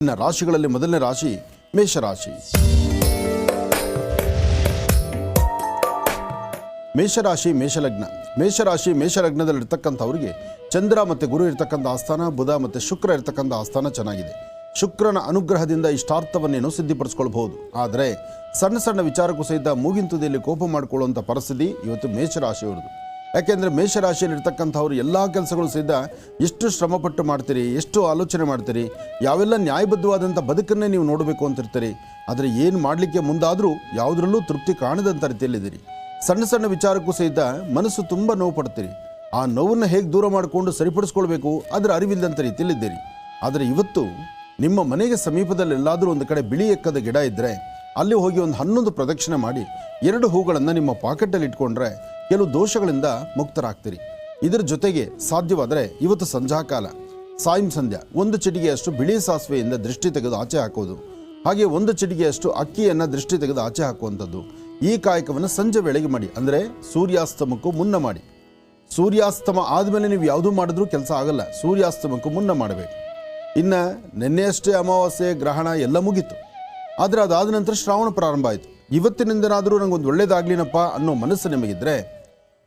ಇನ್ನು ರಾಶಿಗಳಲ್ಲಿ ಮೊದಲನೇ ರಾಶಿ ಮೇಷರಾಶಿ. ಮೇಷರಾಶಿ ಮೇಷಲಗ್ನ. ಮೇಷರಾಶಿ ಮೇಷಲಗ್ನದಲ್ಲಿರ್ತಕ್ಕಂಥವ್ರಿಗೆ ಚಂದ್ರ ಮತ್ತು ಗುರು ಇರ್ತಕ್ಕಂಥ ಆಸ್ಥಾನ, ಬುಧ ಮತ್ತು ಶುಕ್ರ ಇರ್ತಕ್ಕಂಥ ಆಸ್ಥಾನ ಚೆನ್ನಾಗಿದೆ. ಶುಕ್ರನ ಅನುಗ್ರಹದಿಂದ ಇಷ್ಟಾರ್ಥವನ್ನೇನು ಸಿದ್ಧಿಪಡಿಸ್ಕೊಳ್ಬಹುದು. ಆದರೆ ಸಣ್ಣ ಸಣ್ಣ ವಿಚಾರಕ್ಕೂ ಸಹಿತ ಮೂಗಿನ ತುದಿಯಲ್ಲಿ ಕೋಪ ಮಾಡಿಕೊಳ್ಳುವಂಥ ಪರಿಸ್ಥಿತಿ ಇವತ್ತು ಮೇಷರಾಶಿಯವ್ರದ್ದು. ಯಾಕೆಂದರೆ ಮೇಷರಾಶಿಯಲ್ಲಿರ್ತಕ್ಕಂಥವ್ರು ಎಲ್ಲ ಕೆಲಸಗಳು ಸಹಿತ ಎಷ್ಟು ಶ್ರಮಪಟ್ಟು ಮಾಡ್ತೀರಿ, ಎಷ್ಟು ಆಲೋಚನೆ ಮಾಡ್ತೀರಿ, ಯಾವೆಲ್ಲ ನ್ಯಾಯಬದ್ಧವಾದಂಥ ಬದುಕನ್ನೇ ನೀವು ನೋಡಬೇಕು ಅಂತಿರ್ತೀರಿ. ಆದರೆ ಏನು ಮಾಡಲಿಕ್ಕೆ ಮುಂದಾದರೂ ಯಾವುದರಲ್ಲೂ ತೃಪ್ತಿ ಕಾಣದಂಥ ರೀತಿಯಲ್ಲಿದ್ದೀರಿ. ಸಣ್ಣ ಸಣ್ಣ ವಿಚಾರಕ್ಕೂ ಸಹಿತ ಮನಸ್ಸು ತುಂಬ ನೋವು ಪಡ್ತೀರಿ. ಆ ನೋವನ್ನು ಹೇಗೆ ದೂರ ಮಾಡಿಕೊಂಡು ಸರಿಪಡಿಸ್ಕೊಳ್ಬೇಕು ಅದರ ಅರಿವಿಲ್ಲದಂಥ ರೀತಿಯಲ್ಲಿದ್ದೀರಿ. ಆದರೆ ಇವತ್ತು ನಿಮ್ಮ ಮನೆಗೆ ಸಮೀಪದಲ್ಲಿ ಎಲ್ಲಾದರೂ ಒಂದು ಕಡೆ ಬಿಳಿ ಎಕ್ಕದ ಗಿಡ ಇದ್ದರೆ ಅಲ್ಲಿ ಹೋಗಿ ಒಂದು 11 ಪ್ರದಕ್ಷಿಣೆ ಮಾಡಿ 2 ಹೂಗಳನ್ನು ನಿಮ್ಮ ಪಾಕೆಟಲ್ಲಿ ಇಟ್ಕೊಂಡ್ರೆ ಕೆಲವು ದೋಷಗಳಿಂದ ಮುಕ್ತರಾಗ್ತೀರಿ. ಇದರ ಜೊತೆಗೆ ಸಾಧ್ಯವಾದರೆ ಇವತ್ತು ಸಂಧ್ಯಾಕಾಲ ಸಾಯಂ ಸಂಧ್ಯಾ 1 ಚಿಟಿಗೆಯಷ್ಟು ಬಿಳಿ ಸಾಸಿವೆಯಿಂದ ದೃಷ್ಟಿ ತೆಗೆದು ಆಚೆ ಹಾಕೋದು, ಹಾಗೆ 1 ಚಿಟಿಗೆಯಷ್ಟು ಅಕ್ಕಿಯನ್ನು ದೃಷ್ಟಿ ತೆಗೆದು ಆಚೆ ಹಾಕುವಂಥದ್ದು. ಈ ಕಾಯಕವನ್ನು ಸಂಜೆ ವೇಳೆಗೆ ಮಾಡಿ, ಅಂದರೆ ಸೂರ್ಯಾಸ್ತಮಕ್ಕೂ ಮುನ್ನ ಮಾಡಿ. ಸೂರ್ಯಾಸ್ತಮ ಆದಮೇಲೆ ನೀವು ಯಾವುದೂ ಮಾಡಿದ್ರೂ ಕೆಲಸ ಆಗಲ್ಲ, ಸೂರ್ಯಾಸ್ತಮಕ್ಕೂ ಮುನ್ನ ಮಾಡಬೇಕು. ಇನ್ನು ನಿನ್ನೆಯಷ್ಟೇ ಅಮಾವಾಸ್ಯೆ ಗ್ರಹಣ ಎಲ್ಲ ಮುಗೀತು, ಆದರೆ ಅದಾದ ನಂತರ ಶ್ರಾವಣ ಪ್ರಾರಂಭ ಆಯಿತು. ಇವತ್ತಿನಿಂದನಾದರೂ ನನಗೊಂದು ಒಳ್ಳೇದಾಗ್ಲಿನಪ್ಪ ಅನ್ನೋ ಮನಸ್ಸು ನಿಮಗಿದ್ರೆ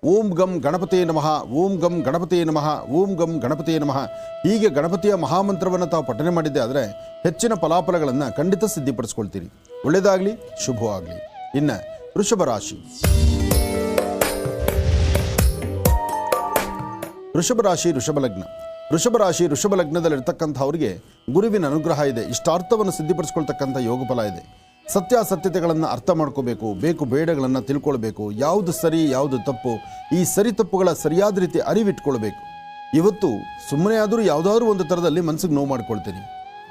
ಓಂ ಗಂ ಗಣಪತಿಯೇ ನಮಃ, ಓಂ ಗಂ ಗಣಪತಿಯೇ ನಮಃ, ಓಂ ಗಂ ಗಣಪತಿಯೇ ನಮಃ ಹೀಗೆ ಗಣಪತಿಯ ಮಹಾಮಂತ್ರವನ್ನು ತಾವು ಪಠನೆ ಮಾಡಿದ್ದೆ ಆದರೆ ಹೆಚ್ಚಿನ ಫಲಾಫಲಗಳನ್ನು ಖಂಡಿತ ಸಿದ್ಧಿಪಡಿಸ್ಕೊಳ್ತೀರಿ. ಒಳ್ಳೆಯದಾಗಲಿ, ಶುಭವಾಗಲಿ. ಇನ್ನು ವೃಷಭ ರಾಶಿ. ವೃಷಭ ರಾಶಿ ವೃಷಭ ಲಗ್ನ. ವೃಷಭ ರಾಶಿ ವೃಷಭ ಲಗ್ನದಲ್ಲಿರ್ತಕ್ಕಂಥವ್ರಿಗೆ ಗುರುವಿನ ಅನುಗ್ರಹ ಇದೆ. ಇಷ್ಟಾರ್ಥವನ್ನು ಸಿದ್ಧಿಪಡಿಸ್ಕೊಳ್ತಕ್ಕಂಥ ಯೋಗ ಫಲ ಇದೆ. ಸತ್ಯಾಸತ್ಯತೆಗಳನ್ನು ಅರ್ಥ ಮಾಡ್ಕೋಬೇಕು, ಬೇಕು ಬೇಡಗಳನ್ನು ತಿಳ್ಕೊಳ್ಬೇಕು, ಯಾವುದು ಸರಿ ಯಾವುದು ತಪ್ಪು, ಈ ಸರಿ ತಪ್ಪುಗಳ ಸರಿಯಾದ ರೀತಿ ಅರಿವಿಟ್ಕೊಳ್ಬೇಕು. ಇವತ್ತು ಸುಮ್ಮನೆ ಆದರೂ ಯಾವುದಾದ್ರೂ ಒಂದು ಥರದಲ್ಲಿ ಮನಸ್ಸಿಗೆ ನೋವು ಮಾಡ್ಕೊಳ್ತೀನಿ.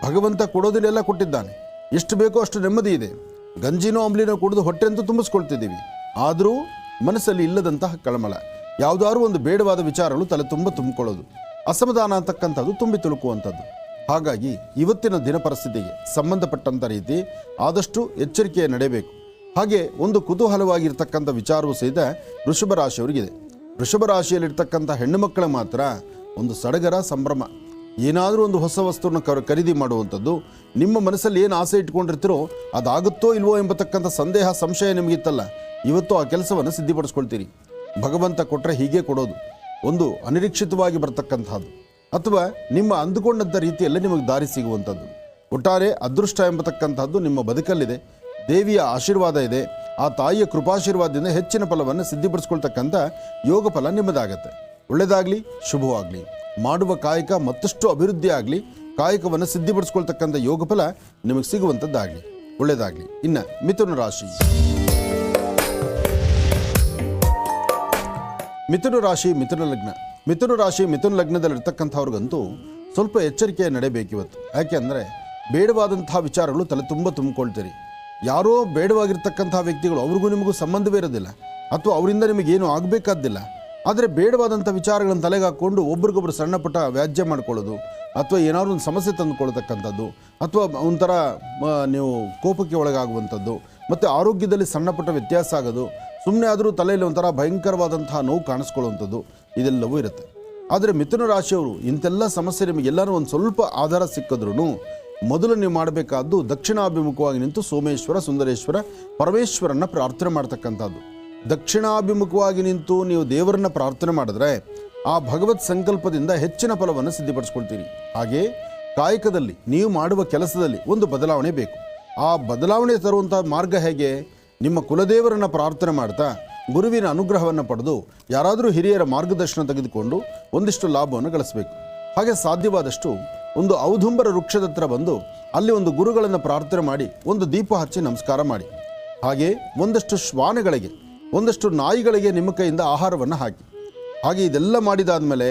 ಭಗವಂತ ಕೊಡೋದಿನೆಲ್ಲ ಕೊಟ್ಟಿದ್ದಾನೆ, ಎಷ್ಟು ಬೇಕೋ ಅಷ್ಟು ನೆಮ್ಮದಿ ಇದೆ. ಗಂಜಿನೋ ಅಂಬ್ಲಿನೋ ಕುಡಿದು ಹೊಟ್ಟೆ ಅಂತೂ ತುಂಬಿಸ್ಕೊಳ್ತಿದ್ದೀವಿ, ಆದರೂ ಮನಸ್ಸಲ್ಲಿ ಇಲ್ಲದಂತಹ ಕಳಮಳ, ಯಾವುದಾದ್ರೂ ಒಂದು ಬೇಡವಾದ ವಿಚಾರಗಳು ತಲೆ ತುಂಬಿಕೊಳ್ಳೋದು, ಅಸಮಾಧಾನ ಅಂತಕ್ಕಂಥದ್ದು ತುಂಬಿ ತುಳುಕುವಂಥದ್ದು. ಹಾಗಾಗಿ ಇವತ್ತಿನ ದಿನ ಪರಿಸ್ಥಿತಿಗೆ ಸಂಬಂಧಪಟ್ಟಂಥ ರೀತಿ ಆದಷ್ಟು ಎಚ್ಚರಿಕೆಯ ನಡೆಯಬೇಕು. ಹಾಗೆ ಒಂದು ಕುತೂಹಲವಾಗಿರ್ತಕ್ಕಂಥ ವಿಚಾರವೂ ಸಹಿತ ವೃಷಭ ರಾಶಿಯವರಿಗಿದೆ. ವೃಷಭ ರಾಶಿಯಲ್ಲಿರ್ತಕ್ಕಂಥ ಹೆಣ್ಣು ಮಕ್ಕಳ ಮಾತ್ರ ಒಂದು ಸಡಗರ ಸಂಭ್ರಮ. ಏನಾದರೂ ಒಂದು ಹೊಸ ವಸ್ತುವನ್ನು ಖರೀದಿ ಮಾಡುವಂಥದ್ದು, ನಿಮ್ಮ ಮನಸ್ಸಲ್ಲಿ ಏನು ಆಸೆ ಇಟ್ಕೊಂಡಿರ್ತೀರೋ ಅದಾಗುತ್ತೋ ಇಲ್ವೋ ಎಂಬತಕ್ಕಂಥ ಸಂದೇಹ ಸಂಶಯ ನಿಮಗಿತ್ತಲ್ಲ, ಇವತ್ತು ಆ ಕೆಲಸವನ್ನು ಸಿದ್ಧಿಪಡಿಸ್ಕೊಳ್ತೀರಿ. ಭಗವಂತ ಕೊಟ್ಟರೆ ಹೀಗೆ ಕೊಡೋದು, ಒಂದು ಅನಿರೀಕ್ಷಿತವಾಗಿ ಬರ್ತಕ್ಕಂಥದ್ದು ಅಥವಾ ನಿಮ್ಮ ಅಂದುಕೊಂಡಂಥ ರೀತಿಯಲ್ಲೇ ನಿಮಗೆ ದಾರಿ ಸಿಗುವಂಥದ್ದು. ಒಟ್ಟಾರೆ ಅದೃಷ್ಟ ಎಂಬತಕ್ಕಂಥದ್ದು ನಿಮ್ಮ ಬದುಕಲ್ಲಿದೆ. ದೇವಿಯ ಆಶೀರ್ವಾದ ಇದೆ. ಆ ತಾಯಿಯ ಕೃಪಾಶೀರ್ವಾದದಿಂದ ಹೆಚ್ಚಿನ ಫಲವನ್ನು ಸಿದ್ಧಿಪಡಿಸ್ಕೊಳ್ತಕ್ಕಂಥ ಯೋಗ ಫಲ ನಿಮ್ಮದಾಗತ್ತೆ. ಒಳ್ಳೆಯದಾಗಲಿ, ಶುಭವಾಗಲಿ. ಮಾಡುವ ಕಾಯಕ ಮತ್ತಷ್ಟು ಅಭಿವೃದ್ಧಿ ಆಗಲಿ, ಕಾಯಕವನ್ನು ಸಿದ್ಧಿಪಡಿಸ್ಕೊಳ್ತಕ್ಕಂಥ ಯೋಗ ಫಲ ನಿಮಗೆ ಸಿಗುವಂಥದ್ದಾಗಲಿ. ಒಳ್ಳೆಯದಾಗಲಿ. ಇನ್ನು ಮಿಥುನ ರಾಶಿ. ಮಿಥುನ ರಾಶಿ ಮಿಥುನ ಲಗ್ನ. ಮಿಥುನ ರಾಶಿ ಮಿಥುನ ಲಗ್ನದಲ್ಲಿರ್ತಕ್ಕಂಥವ್ರಿಗಂತೂ ಸ್ವಲ್ಪ ಎಚ್ಚರಿಕೆ ನಡೆಯಬೇಕಿವತ್ತು. ಯಾಕೆ ಅಂದರೆ ಬೇಡವಾದಂತಹ ವಿಚಾರಗಳು ತಲೆ ತುಂಬಿಕೊಳ್ತೀರಿ. ಯಾರೋ ಬೇಡವಾಗಿರ್ತಕ್ಕಂಥ ವ್ಯಕ್ತಿಗಳು, ಅವ್ರಿಗೂ ನಿಮಗೂ ಸಂಬಂಧವೇ ಇರೋದಿಲ್ಲ, ಅಥವಾ ಅವರಿಂದ ನಿಮಗೇನು ಆಗಬೇಕಾದ್ದಿಲ್ಲ. ಆದರೆ ಬೇಡವಾದಂಥ ವಿಚಾರಗಳನ್ನು ತಲೆಗೆ ಹಾಕ್ಕೊಂಡು ಒಬ್ರಿಗೊಬ್ರು ಸಣ್ಣ ಪುಟ್ಟ ವ್ಯಾಜ್ಯ ಮಾಡ್ಕೊಳ್ಳೋದು, ಅಥವಾ ಏನಾದರೂ ಒಂದು ಸಮಸ್ಯೆ ತಂದುಕೊಳ್ತಕ್ಕಂಥದ್ದು, ಅಥವಾ ಒಂಥರ ನೀವು ಕೋಪಕ್ಕೆ ಒಳಗಾಗುವಂಥದ್ದು, ಮತ್ತು ಆರೋಗ್ಯದಲ್ಲಿ ಸಣ್ಣ ಪುಟ್ಟ ವ್ಯತ್ಯಾಸ ಆಗೋದು, ಸುಮ್ಮನೆ ಆದರೂ ತಲೆಯಲ್ಲಿ ಒಂಥರ ಭಯಂಕರವಾದಂತಹ ನೋವು ಕಾಣಿಸ್ಕೊಳ್ಳುವಂಥದ್ದು ಇದೆಲ್ಲವೂ ಇರುತ್ತೆ. ಆದರೆ ಮಿಥುನ ರಾಶಿಯವರು ಇಂಥೆಲ್ಲ ಸಮಸ್ಯೆ ನಿಮಗೆಲ್ಲರೂ ಒಂದು ಸ್ವಲ್ಪ ಆಧಾರ ಸಿಕ್ಕಿದ್ರೂ ಮೊದಲು ನೀವು ಮಾಡಬೇಕಾದ್ದು ದಕ್ಷಿಣಾಭಿಮುಖವಾಗಿ ನಿಂತು ಸೋಮೇಶ್ವರ, ಸುಂದರೇಶ್ವರ, ಪರಮೇಶ್ವರನ್ನ ಪ್ರಾರ್ಥನೆ ಮಾಡ್ತಕ್ಕಂಥದ್ದು. ದಕ್ಷಿಣಾಭಿಮುಖವಾಗಿ ನಿಂತು ನೀವು ದೇವರನ್ನ ಪ್ರಾರ್ಥನೆ ಮಾಡಿದ್ರೆ ಆ ಭಗವತ್ ಸಂಕಲ್ಪದಿಂದ ಹೆಚ್ಚಿನ ಫಲವನ್ನು ಸಿದ್ಧಿಪಡಿಸ್ಕೊಳ್ತೀರಿ. ಹಾಗೆ ಕಾಯಕದಲ್ಲಿ ನೀವು ಮಾಡುವ ಕೆಲಸದಲ್ಲಿ ಒಂದು ಬದಲಾವಣೆ ಬೇಕು. ಆ ಬದಲಾವಣೆ ತರುವಂಥ ಮಾರ್ಗ ಹೇಗೆ? ನಿಮ್ಮ ಕುಲದೇವರನ್ನು ಪ್ರಾರ್ಥನೆ ಮಾಡ್ತಾ ಗುರುವಿನ ಅನುಗ್ರಹವನ್ನು ಪಡೆದು ಯಾರಾದರೂ ಹಿರಿಯರ ಮಾರ್ಗದರ್ಶನ ತೆಗೆದುಕೊಂಡು ಒಂದಿಷ್ಟು ಲಾಭವನ್ನು ಗಳಿಸಬೇಕು. ಹಾಗೆ ಸಾಧ್ಯವಾದಷ್ಟು ಒಂದು ಔದುಂಬರ ವೃಕ್ಷದ ಹತ್ರ ಬಂದು ಅಲ್ಲಿ ಒಂದು ಗುರುಗಳನ್ನು ಪ್ರಾರ್ಥನೆ ಮಾಡಿ ಒಂದು ದೀಪ ಹಚ್ಚಿ ನಮಸ್ಕಾರ ಮಾಡಿ. ಹಾಗೆ ಒಂದಷ್ಟು ಶ್ವಾನಗಳಿಗೆ, ಒಂದಷ್ಟು ನಾಯಿಗಳಿಗೆ ನಿಮ್ಮ ಕೈಯಿಂದ ಆಹಾರವನ್ನು ಹಾಕಿ. ಹಾಗೆ ಇದೆಲ್ಲ ಮಾಡಿದಾದ ಮೇಲೆ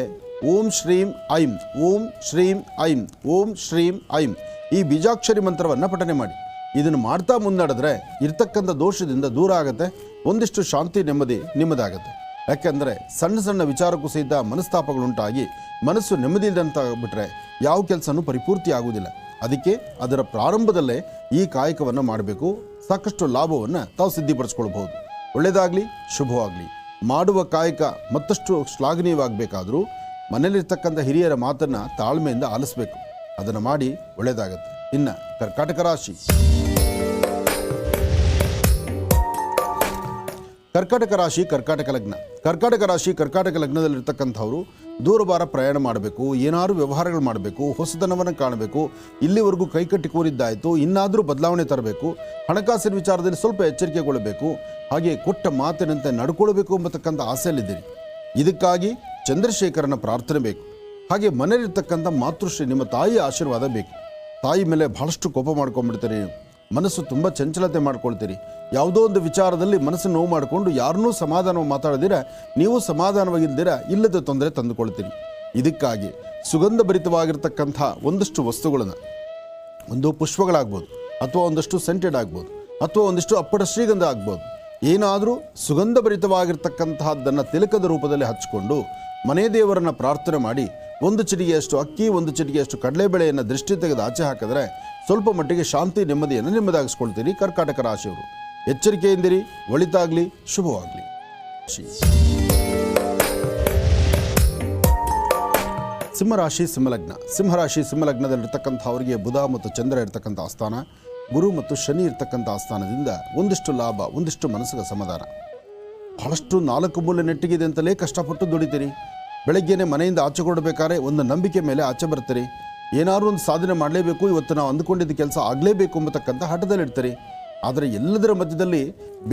ಓಂ ಶ್ರೀಂ ಐಂ, ಓಂ ಶ್ರೀಂ ಐಂ, ಓಂ ಶ್ರೀಂ ಐಂ ಈ ಬೀಜಾಕ್ಷರಿ ಮಂತ್ರವನ್ನು ಪಠನೆ ಮಾಡಿ. ಇದನ್ನು ಮಾಡ್ತಾ ಮುನ್ನಡೆದ್ರೆ ಇರ್ತಕ್ಕಂಥ ದೋಷದಿಂದ ದೂರ ಆಗುತ್ತೆ, ಒಂದಿಷ್ಟು ಶಾಂತಿ ನೆಮ್ಮದಿ ನಿಮ್ಮದಾಗತ್ತೆ. ಯಾಕೆಂದರೆ ಸಣ್ಣ ಸಣ್ಣ ವಿಚಾರಕ್ಕೂ ಸಹಿತ ಮನಸ್ತಾಪಗಳುಂಟಾಗಿ ಮನಸ್ಸು ನೆಮ್ಮದಿ ಇದ್ದಂತಾಗ್ಬಿಟ್ರೆ ಯಾವ ಕೆಲಸನೂ ಪರಿಪೂರ್ತಿ ಆಗುವುದಿಲ್ಲ. ಅದಕ್ಕೆ ಅದರ ಪ್ರಾರಂಭದಲ್ಲೇ ಈ ಕಾಯಕವನ್ನು ಮಾಡಬೇಕು. ಸಾಕಷ್ಟು ಲಾಭವನ್ನು ತಾವು ಸಿದ್ಧಿಪಡಿಸ್ಕೊಳ್ಬಹುದು. ಒಳ್ಳೆಯದಾಗಲಿ, ಶುಭವಾಗಲಿ. ಮಾಡುವ ಕಾಯಕ ಮತ್ತಷ್ಟು ಶ್ಲಾಘನೀಯವಾಗಬೇಕಾದರೂ ಮನೆಯಲ್ಲಿರ್ತಕ್ಕಂಥ ಹಿರಿಯರ ಮಾತನ್ನು ತಾಳ್ಮೆಯಿಂದ ಆಲಿಸಬೇಕು. ಅದನ್ನು ಮಾಡಿ ಒಳ್ಳೆಯದಾಗತ್ತೆ. ಇನ್ನು ಕರ್ಕಾಟಕ ರಾಶಿ. ಕರ್ಕಾಟಕ ರಾಶಿ ಕರ್ಕಾಟಕ ಲಗ್ನ. ಕರ್ಕಾಟಕ ರಾಶಿ ಕರ್ಕಾಟಕ ಲಗ್ನದಲ್ಲಿರ್ತಕ್ಕಂಥವ್ರು ದೂರಭಾರ ಪ್ರಯಾಣ ಮಾಡಬೇಕು, ಏನಾದರೂ ವ್ಯವಹಾರಗಳು ಮಾಡಬೇಕು, ಹೊಸತನವನ್ನು ಕಾಣಬೇಕು, ಇಲ್ಲಿವರೆಗೂ ಕೈಕಟ್ಟಿ ಕೂರಿದ್ದಾಯಿತು, ಇನ್ನಾದರೂ ಬದಲಾವಣೆ ತರಬೇಕು, ಹಣಕಾಸಿನ ವಿಚಾರದಲ್ಲಿ ಸ್ವಲ್ಪ ಎಚ್ಚರಿಕೆಗೊಳ್ಳಬೇಕು, ಹಾಗೆ ಕೊಟ್ಟ ಮಾತಿನಂತೆ ನಡ್ಕೊಳ್ಬೇಕು ಎಂಬತಕ್ಕಂಥ ಆಸೆಯಲ್ಲಿದ್ದೀರಿ. ಇದಕ್ಕಾಗಿ ಚಂದ್ರಶೇಖರನ ಪ್ರಾರ್ಥನೆ ಬೇಕು. ಹಾಗೆ ಮನೆಯಲ್ಲಿರ್ತಕ್ಕಂಥ ಮಾತೃಶ್ರೀ ನಿಮ್ಮ ತಾಯಿಯ ಆಶೀರ್ವಾದ ಬೇಕು. ತಾಯಿ ಮೇಲೆ ಬಹಳಷ್ಟು ಕೋಪ ಮಾಡ್ಕೊಂಡ್ಬಿಡ್ತೀರಿ, ಮನಸ್ಸು ತುಂಬ ಚಂಚಲತೆ ಮಾಡ್ಕೊಳ್ತೀರಿ. ಯಾವುದೋ ಒಂದು ವಿಚಾರದಲ್ಲಿ ಮನಸ್ಸು ನೋವು ಮಾಡಿಕೊಂಡು ಯಾರನ್ನೂ ಸಮಾಧಾನ ಮಾತಾಡದಿರ ನೀವು ಸಮಾಧಾನವಾಗಿಲ್ದಿರ ಇಲ್ಲದ ತೊಂದರೆ ತಂದುಕೊಳ್ತೀರಿ. ಇದಕ್ಕಾಗಿ ಸುಗಂಧಭರಿತವಾಗಿರ್ತಕ್ಕಂಥ ಒಂದಷ್ಟು ವಸ್ತುಗಳನ್ನು, ಒಂದು ಪುಷ್ಪಗಳಾಗ್ಬೋದು, ಅಥವಾ ಒಂದಷ್ಟು ಸೆಂಟೆಡ್ ಆಗ್ಬೋದು, ಅಥವಾ ಒಂದಿಷ್ಟು ಅಪ್ಪಟ ಶ್ರೀಗಂಧ ಆಗ್ಬೋದು, ಏನಾದರೂ ಸುಗಂಧಭರಿತವಾಗಿರ್ತಕ್ಕಂತಹದ್ದನ್ನು ತಿಲಕದ ರೂಪದಲ್ಲಿ ಹಚ್ಚಿಕೊಂಡು ಮನೆ ದೇವರನ್ನು ಪ್ರಾರ್ಥನೆ ಮಾಡಿ ಒಂದು ಚಿಟಿಗೆಯಷ್ಟು ಅಕ್ಕಿ, ಒಂದು ಚಿಟಿಗೆಯಷ್ಟು ಕಡಲೆಬೇಳೆಯನ್ನು ದೃಷ್ಟಿ ತೆಗೆದು ಆಚೆ ಹಾಕಿದ್ರೆ ಸ್ವಲ್ಪ ಮಟ್ಟಿಗೆ ಶಾಂತಿ ನೆಮ್ಮದಿಯನ್ನು ನಿಮ್ಮದಾಗಿಸ್ಕೊಳ್ತೀರಿ. ಕರ್ಕಾಟಕ ರಾಶಿಯವರು ಎಚ್ಚರಿಕೆಯಿಂದಿರಿ. ಒಳಿತಾಗಲಿ, ಶುಭವಾಗಲಿ. ಸಿಂಹರಾಶಿ ಸಿಂಹಲಗ್ನ. ಸಿಂಹರಾಶಿ ಸಿಂಹಲಗ್ನದಲ್ಲಿರ್ತಕ್ಕಂಥ ಅವರಿಗೆ ಬುಧ ಮತ್ತು ಚಂದ್ರ ಇರ್ತಕ್ಕಂಥ ಆಸ್ಥಾನ, ಗುರು ಮತ್ತು ಶನಿ ಇರ್ತಕ್ಕಂಥ ಆಸ್ಥಾನದಿಂದ ಒಂದಿಷ್ಟು ಲಾಭ, ಒಂದಿಷ್ಟು ಮನಸ್ಸಿಗೆ ಸಮಾಧಾನ. ಬಹಳಷ್ಟು 4 ಮೂಲೆ ನೆಟ್ಟಿಗಿದೆ ಅಂತಲೇ ಕಷ್ಟಪಟ್ಟು ದುಡಿತೀರಿ. ಬೆಳಗ್ಗೆನೇ ಮನೆಯಿಂದ ಆಚೆ ಕೊಡಬೇಕಾದ್ರೆ ಒಂದು ನಂಬಿಕೆ ಮೇಲೆ ಆಚೆ ಬರ್ತೀರಿ. ಏನಾದರೂ ಒಂದು ಸಾಧನೆ ಮಾಡಲೇಬೇಕು, ಇವತ್ತು ನಾವು ಅಂದುಕೊಂಡಿದ್ದ ಕೆಲಸ ಆಗಲೇಬೇಕು ಎಂಬತಕ್ಕಂಥ ಹಠದಲ್ಲಿರ್ತೀರಿ. ಆದರೆ ಎಲ್ಲದರ ಮಧ್ಯದಲ್ಲಿ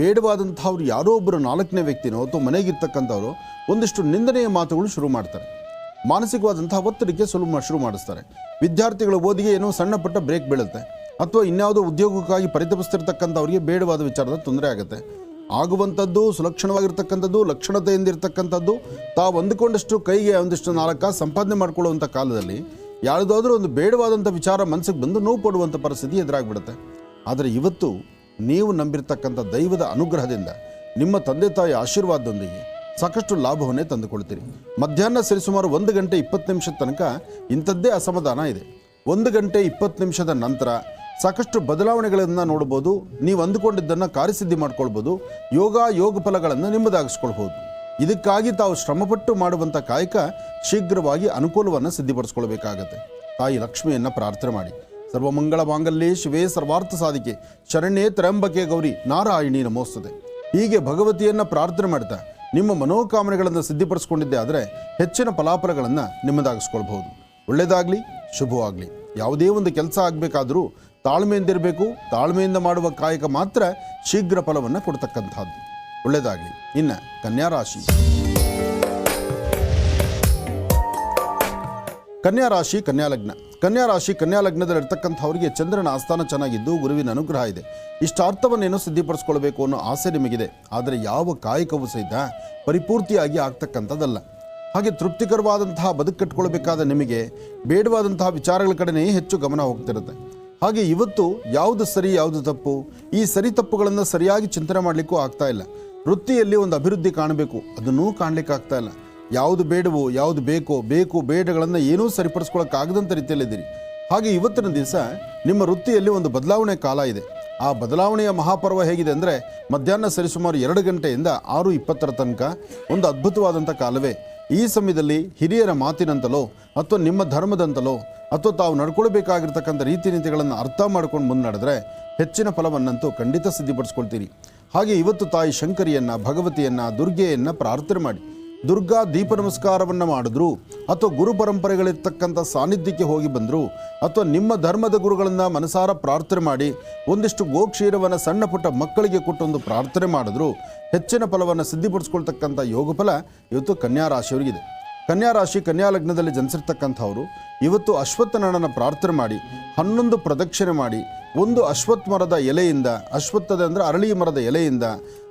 ಬೇಡವಾದಂಥವ್ರು ಯಾರೋ ಒಬ್ಬರು 4ನೇ ವ್ಯಕ್ತಿನೋ ಅಥವಾ ಮನೆಗಿರ್ತಕ್ಕಂಥವ್ರು ಒಂದಿಷ್ಟು ನಿಂದನೆಯ ಮಾತುಗಳು ಶುರು ಮಾಡ್ತಾರೆ. ಮಾನಸಿಕವಾದಂಥ ಒತ್ತಡಕ್ಕೆ ಶುರು ಮಾಡಿಸ್ತಾರೆ. ವಿದ್ಯಾರ್ಥಿಗಳ ಓದಿಗೆ ಏನೋ ಸಣ್ಣ ಪಟ್ಟ ಬ್ರೇಕ್ ಬೀಳುತ್ತೆ, ಅಥವಾ ಇನ್ಯಾವುದೋ ಉದ್ಯೋಗಕ್ಕಾಗಿ ಪರಿತಪಿಸ್ತಿರ್ತಕ್ಕಂಥವ್ರಿಗೆ ಬೇಡವಾದ ವಿಚಾರದ ತೊಂದರೆ ಆಗುತ್ತೆ. ಆಗುವಂಥದ್ದು ಸುಲಕ್ಷಣವಾಗಿರ್ತಕ್ಕಂಥದ್ದು, ಲಕ್ಷಣತೆಯಿಂದಿರ್ತಕ್ಕಂಥದ್ದು, ತಾವು ಅಂದುಕೊಂಡಷ್ಟು ಕೈಗೆ ಒಂದಿಷ್ಟು 4 ಸಂಪಾದನೆ ಮಾಡ್ಕೊಳ್ಳುವಂಥ ಕಾಲದಲ್ಲಿ ಯಾವುದಾದ್ರೂ ಒಂದು ಬೇಡವಾದಂಥ ವಿಚಾರ ಮನಸ್ಸಿಗೆ ಬಂದು ನೋವು ಪಡುವಂಥ ಪರಿಸ್ಥಿತಿ ಎದುರಾಗ್ಬಿಡುತ್ತೆ. ಆದರೆ ಇವತ್ತು ನೀವು ನಂಬಿರ್ತಕ್ಕಂಥ ದೈವದ ಅನುಗ್ರಹದಿಂದ, ನಿಮ್ಮ ತಂದೆ ತಾಯಿ ಆಶೀರ್ವಾದದೊಂದಿಗೆ ಸಾಕಷ್ಟು ಲಾಭವನ್ನೇ ತಂದುಕೊಳ್ತೀರಿ. ಮಧ್ಯಾಹ್ನ ಸರಿಸುಮಾರು 1 ಗಂಟೆ 20 ನಿಮಿಷದ ತನಕ ಇಂಥದ್ದೇ ಅಸಮಾಧಾನ ಇದೆ. 1 ಗಂಟೆ 20 ನಿಮಿಷದ ನಂತರ ಸಾಕಷ್ಟು ಬದಲಾವಣೆಗಳನ್ನು ನೋಡ್ಬೋದು. ನೀವು ಅಂದುಕೊಂಡಿದ್ದನ್ನು ಕಾರ್ಯಸಿದ್ಧಿ ಮಾಡ್ಕೊಳ್ಬೋದು. ಯೋಗ ಫಲಗಳನ್ನು ನಿಮ್ಮದಾಗಿಸ್ಕೊಳ್ಬೋದು. ಇದಕ್ಕಾಗಿ ತಾವು ಶ್ರಮಪಟ್ಟು ಮಾಡುವಂಥ ಕಾಯಕ ಶೀಘ್ರವಾಗಿ ಅನುಕೂಲವನ್ನು ಸಿದ್ಧಿಪಡಿಸ್ಕೊಳ್ಬೇಕಾಗತ್ತೆ. ತಾಯಿ ಲಕ್ಷ್ಮಿಯನ್ನು ಪ್ರಾರ್ಥನೆ ಮಾಡಿ. ಸರ್ವಮಂಗಳ ಮಾಂಗಲ್ಯೇ ಶಿವೇ ಸರ್ವಾರ್ಥ ಸಾಧಿಕೆ ಶರಣ್ಯೇ ತ್ರ್ಯಂಬಕೆ ಗೌರಿ ನಾರಾಯಣಿ ನಮೋಸ್ತುತೆ. ಹೀಗೆ ಭಗವತಿಯನ್ನು ಪ್ರಾರ್ಥನೆ ಮಾಡ್ತಾ ನಿಮ್ಮ ಮನೋಕಾಮನೆಗಳನ್ನು ಸಿದ್ಧಿಪಡಿಸ್ಕೊಂಡಿದ್ದೆ ಆದರೆ ಹೆಚ್ಚಿನ ಫಲಾಫಲಗಳನ್ನು ನಿಮ್ಮದಾಗಿಸ್ಕೊಳ್ಬಹುದು. ಒಳ್ಳೆಯದಾಗಲಿ, ಶುಭವಾಗಲಿ. ಯಾವುದೇ ಒಂದು ಕೆಲಸ ಆಗಬೇಕಾದರೂ ತಾಳ್ಮೆಯಿಂದಿರಬೇಕು. ತಾಳ್ಮೆಯಿಂದ ಮಾಡುವ ಕಾಯಕ ಮಾತ್ರ ಶೀಘ್ರ ಫಲವನ್ನು ಕೊಡ್ತಕ್ಕಂಥದ್ದು. ಒಳ್ಳೆಯದಾಗಲಿ. ಇನ್ನು ಕನ್ಯಾ ರಾಶಿ. ಕನ್ಯಾ ರಾಶಿ ಕನ್ಯಾ ಲಗ್ನ. ಕನ್ಯಾ ರಾಶಿ ಕನ್ಯಾ ಲಗ್ನದಲ್ಲಿರ್ತಕ್ಕಂಥವರಿಗೆ ಚಂದ್ರನ ಆಸ್ಥಾನ ಚೆನ್ನಾಗಿದ್ದು ಗುರುವಿನ ಅನುಗ್ರಹ ಇದೆ. ಇಷ್ಟಾರ್ಥವನ್ನೇನೋ ಸಿದ್ಧಿಪಡಿಸ್ಕೊಳ್ಬೇಕು ಅನ್ನೋ ಆಸೆ ನಿಮಗಿದೆ. ಆದರೆ ಯಾವ ಕಾಯಕವೂ ಸಹಿತ ಪರಿಪೂರ್ತಿಯಾಗಿ ಆಗ್ತಕ್ಕಂಥದ್ದಲ್ಲ. ಹಾಗೆ ತೃಪ್ತಿಕರವಾದಂತಹ ಬದುಕು ಕಟ್ಕೊಳ್ಬೇಕಾದ ನಿಮಗೆ ಬೇಡವಾದಂತಹ ವಿಚಾರಗಳ ಕಡೆನೇ ಹೆಚ್ಚು ಗಮನ ಹೋಗ್ತಿರುತ್ತೆ. ಹಾಗೆ ಇವತ್ತು ಯಾವುದು ಸರಿ ಯಾವುದು ತಪ್ಪು, ಈ ಸರಿ ತಪ್ಪುಗಳನ್ನು ಸರಿಯಾಗಿ ಚಿಂತನೆ ಮಾಡಲಿಕ್ಕೂ ಆಗ್ತಾ ಇಲ್ಲ. ವೃತ್ತಿಯಲ್ಲಿ ಒಂದು ಅಭಿವೃದ್ಧಿ ಕಾಣಬೇಕು, ಅದನ್ನೂ ಕಾಣಲಿಕ್ಕೆ ಆಗ್ತಾ ಇಲ್ಲ. ಯಾವುದು ಬೇಡವೋ ಯಾವುದು ಬೇಕು ಬೇಡಗಳನ್ನು ಏನೂ ಸರಿಪಡಿಸ್ಕೊಳ್ಳೋಕ್ಕಾಗದಂಥ ರೀತಿಯಲ್ಲಿದ್ದೀರಿ. ಹಾಗೆ ಇವತ್ತಿನ ದಿವಸ ನಿಮ್ಮ ವೃತ್ತಿಯಲ್ಲಿ ಒಂದು ಬದಲಾವಣೆ ಕಾಲ ಇದೆ. ಆ ಬದಲಾವಣೆಯ ಮಹಾಪರ್ವ ಹೇಗಿದೆ ಅಂದರೆ ಮಧ್ಯಾಹ್ನ ಸರಿಸುಮಾರು 2 ಗಂಟೆಯಿಂದ 6:20 ತನಕ ಒಂದು ಅದ್ಭುತವಾದಂಥ ಕಾಲವೇ. ಈ ಸಮಯದಲ್ಲಿ ಹಿರಿಯರ ಮಾತಿನಂತಲೋ ಅಥವಾ ನಿಮ್ಮ ಧರ್ಮದಂತಲೋ ಅಥವಾ ತಾವು ನಡ್ಕೊಳ್ಬೇಕಾಗಿರ್ತಕ್ಕಂಥ ರೀತಿ ನೀತಿಗಳನ್ನು ಅರ್ಥ ಮಾಡ್ಕೊಂಡು ಮುನ್ನಡೆದ್ರೆ ಹೆಚ್ಚಿನ ಫಲವನ್ನಂತೂ ಖಂಡಿತ ಸಿದ್ಧಿಪಡಿಸ್ಕೊಳ್ತೀರಿ. ಹಾಗೆ ಇವತ್ತು ತಾಯಿ ಶಂಕರಿಯನ್ನು, ಭಗವತಿಯನ್ನು, ದುರ್ಗೆಯನ್ನು ಪ್ರಾರ್ಥನೆ ಮಾಡಿ. ದುರ್ಗಾ ದೀಪ ನಮಸ್ಕಾರವನ್ನು ಮಾಡಿದ್ರು, ಅಥವಾ ಗುರು ಪರಂಪರೆಗಳಿರ್ತಕ್ಕಂಥ ಸಾನ್ನಿಧ್ಯಕ್ಕೆ ಹೋಗಿ ಬಂದರು, ಅಥವಾ ನಿಮ್ಮ ಧರ್ಮದ ಗುರುಗಳನ್ನು ಮನಸಾರ ಪ್ರಾರ್ಥನೆ ಮಾಡಿ ಒಂದಿಷ್ಟು ಗೋಕ್ಷೀರವನ್ನು ಸಣ್ಣ ಪುಟ್ಟ ಮಕ್ಕಳಿಗೆ ಕೊಟ್ಟೊಂದು ಪ್ರಾರ್ಥನೆ ಮಾಡಿದ್ರು ಹೆಚ್ಚಿನ ಫಲವನ್ನು ಸಿದ್ಧಿಪಡಿಸ್ಕೊಳ್ತಕ್ಕಂಥ ಯೋಗ ಫಲ ಇವತ್ತು ಕನ್ಯಾ ರಾಶಿಯವರಿಗಿದೆ. ಕನ್ಯಾ ರಾಶಿ ಕನ್ಯಾ ಲಗ್ನದಲ್ಲಿ ಜನಿಸಿರ್ತಕ್ಕಂಥವರು ಇವತ್ತು ಅಶ್ವತ್ಥನಾರಾಯಣನ ಪ್ರಾರ್ಥನೆ ಮಾಡಿ 11 ಪ್ರದಕ್ಷಿಣೆ ಮಾಡಿ ಒಂದು ಅಶ್ವತ್ಥ ಮರದ ಎಲೆಯಿಂದ, ಅಶ್ವತ್ಥದ ಅಂದರೆ ಅರಳಿ ಮರದ ಎಲೆಯಿಂದ,